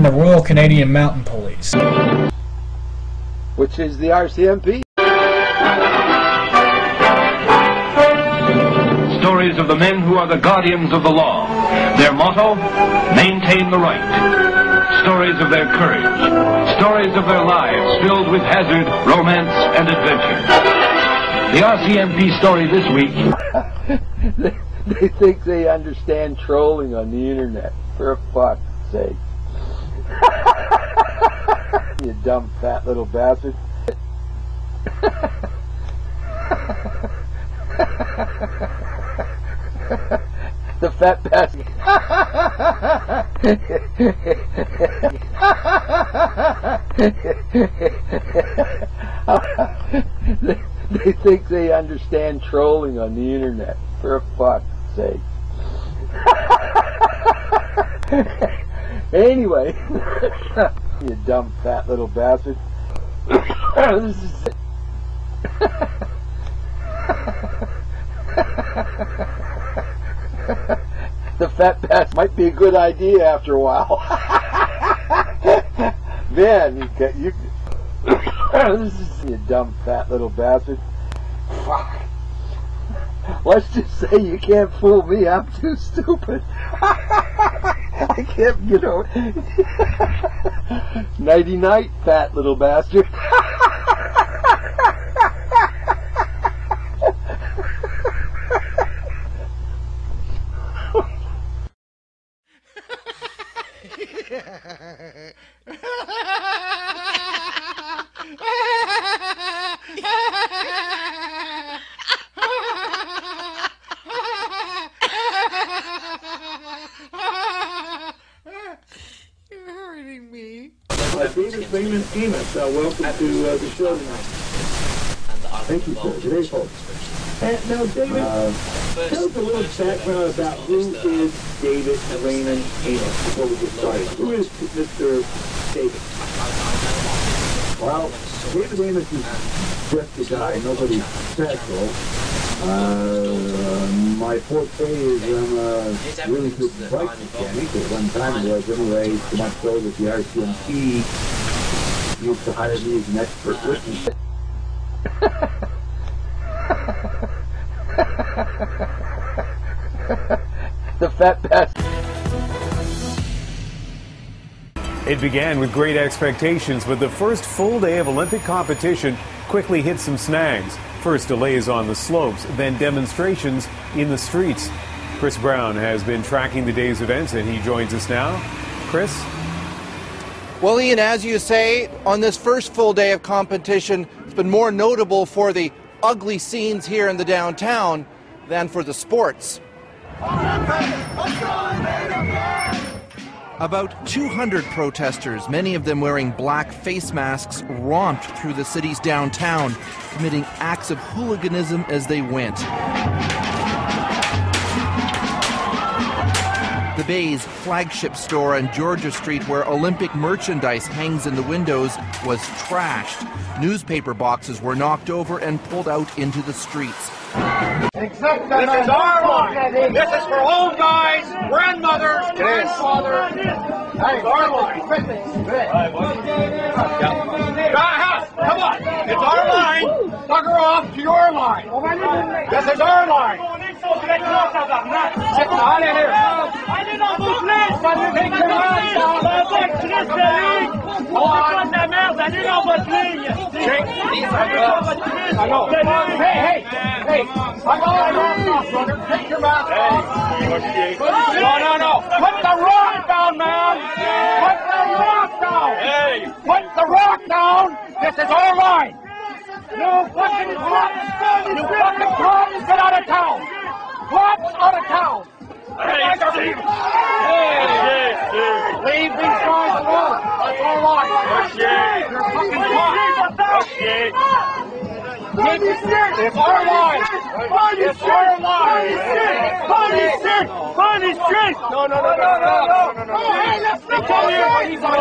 the Royal Canadian Mounted Police. Which is the RCMP. Stories of the men who are the guardians of the law. Their motto, maintain the right. Stories of their courage. Stories of their lives filled with hazard, romance, and adventure. The RCMP story this week. They think they understand trolling on the internet. For fuck's sake. You dumb fat little bastard. The fat bastard. They think they understand trolling on the internet. For fuck's sake. Anyway, you dumb fat little bastard. This is it. The fat bastard might be a good idea after a while. Man, you this is you dumb fat little bastard. Fuck. Let's just say you can't fool me. I'm too stupid. I can't, you know. Nighty night, fat little bastard. You're hurting me. David, Raymond, Amos, welcome to the show tonight. Thank you, sir. Today's folks. Now, David, tell us a little background about who is David Raymond Amos before we get started. Who is Mr. David? Well, David Amos is just a guy, nobody special. My forte is I'm a really good bike mechanic. At one time I was anyway, so much so that the RCMP used to hire me as an expert witness. The fat bastard. It began with great expectations, but the first full day of Olympic competition quickly hit some snags. First delays on the slopes, then demonstrations in the streets. Chris Brown has been tracking the day's events, and he joins us now. Chris? Well, Ian, as you say, on this first full day of competition, it's been more notable for the ugly scenes here in the downtown than for the sports. About 200 protesters, many of them wearing black face masks, romped through the city's downtown, committing acts of hooliganism as they went. The Bay's flagship store on Georgia Street, where Olympic merchandise hangs in the windows, was trashed. Newspaper boxes were knocked over and pulled out into the streets. This is our line. This is for old guys, grandmothers, grandfathers. It's our line. Come on. It's our line. Bugger off to your line. This is our line. Get out of here. Take your mask off. Hey. Take your mask off. No. Put the rock down, man. Put the rock down. Put the rock down. This is our line. You fucking cops, get out of town. Cops out of town. Leave these guys alone. That's our line. You're fucking cops. It's our line. It's our line. Funny shit. No. Hey, let's not tell you what he's on.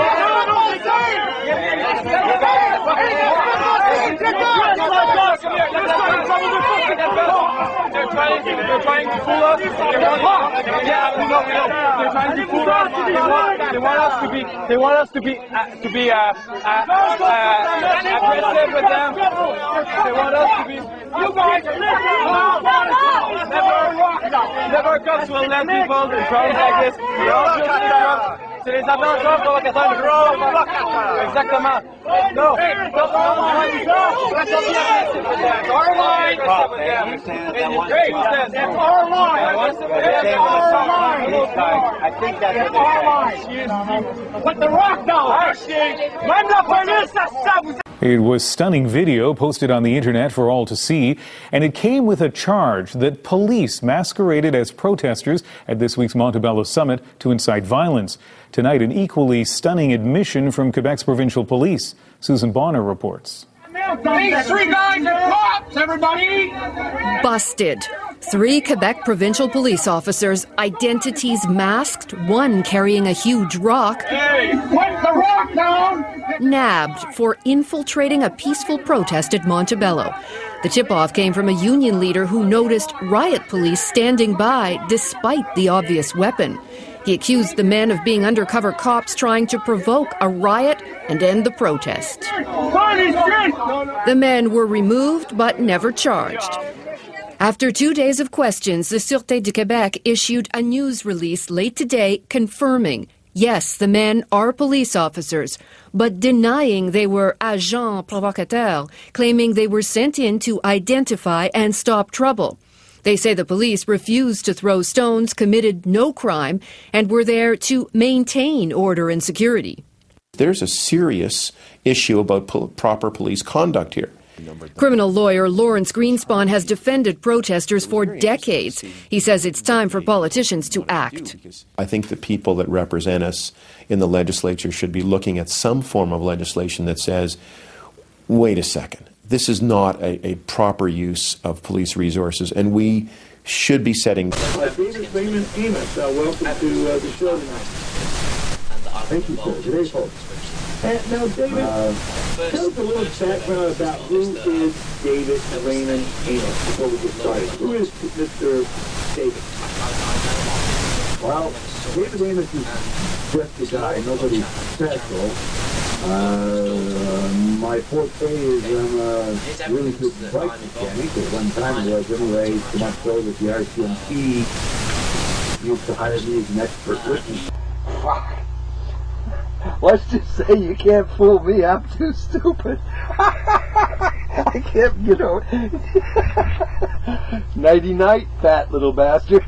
They're trying to fool us. Yeah, we know. They're trying to fool us. They want us to be aggressive with them. They want us to be. You guys never come to let people in problems like this. We all just interrupt. C'est les amateurs provocateurs. Exactement. No. That's our line. That's our line. I think that's our line. Put the rock down. Même la police, ça vous. It was stunning video posted on the internet for all to see, and it came with a charge that police masqueraded as protesters at this week's Montebello summit to incite violence. Tonight, an equally stunning admission from Quebec's provincial police. Susan Bonner reports. These three guys are cops, everybody! Busted. 3 Quebec provincial police officers, identities masked, one carrying a huge rock, Hey, put the rock down! nabbed for infiltrating a peaceful protest at Montebello. The tip-off came from a union leader who noticed riot police standing by despite the obvious weapon. He accused the men of being undercover cops trying to provoke a riot and end the protest. The men were removed but never charged. After 2 days of questions, the Sûreté du Québec issued a news release late today confirming, yes, the men are police officers, but denying they were agents provocateurs, claiming they were sent in to identify and stop trouble. They say the police refused to throw stones, committed no crime, and were there to maintain order and security. There's a serious issue about proper police conduct here. Criminal lawyer Lawrence Greenspan has defended protesters for decades. He says it's time for politicians to act. I think the people that represent us in the legislature should be looking at some form of legislation that says, wait a second, this is not a proper use of police resources, and we should be setting... David, Raymond, Amos, welcome to the show tonight. Thank you, sir. Very folks. Now, David, tell us a little background about who is David Raymond Amos before we get started. Who is Mr. David? Well, David Amos is just a guy, nobody special. My forte is I'm a really good bike mechanic. At one time it was anyway, so much so that the RCMP used to hire me as an expert witness. Fuck. Let's just say you can't fool me. I'm too stupid. I can't, you know. Nighty night, fat little bastard.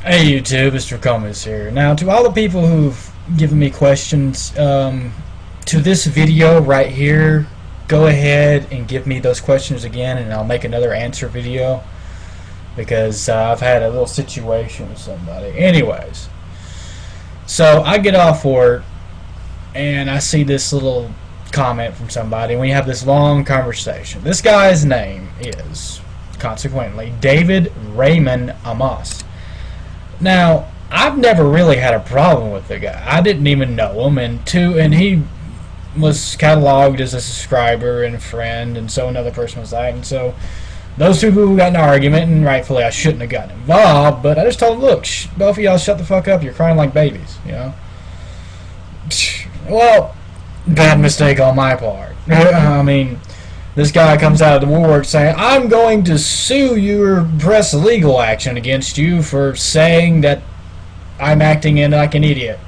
Hey YouTube, Mr. Comas here. Now, to all the people who've given me questions, to this video right here, go ahead and give me those questions again, and I'll make another answer video, because I've had a little situation with somebody. Anyways, so I get off work, and I see this little comment from somebody, and we have this long conversation. This guy's name is, consequently, David Raymond Amos. Now, I've never really had a problem with the guy. I didn't even know him, and he was cataloged as a subscriber and a friend, and so another person was like, and so those two people got in an argument, and rightfully I shouldn't have gotten involved, but I just told them, look, both of y'all shut the fuck up, you're crying like babies, you know. Well, bad mistake on my part. I mean, this guy comes out of the woodwork saying, I'm going to sue you or press legal action against you for saying that I'm acting in like an idiot.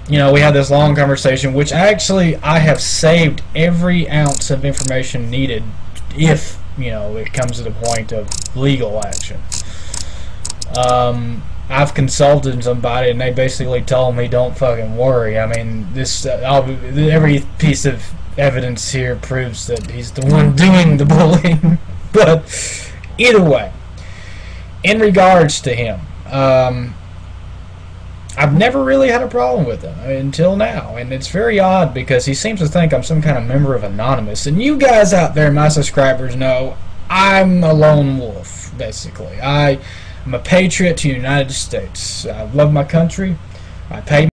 You know, we had this long conversation, which actually I have saved every ounce of information needed if, you know, it comes to the point of legal action. I've consulted somebody, and they basically told me, don't fucking worry. I mean, this every piece of evidence here proves that he's the one doing the bullying. But either way, in regards to him, I've never really had a problem with him until now, and it's very odd because he seems to think I'm some kind of member of Anonymous, and you guys out there, my subscribers, know I'm a lone wolf, basically. I'm a patriot to the United States. I love my country. I pay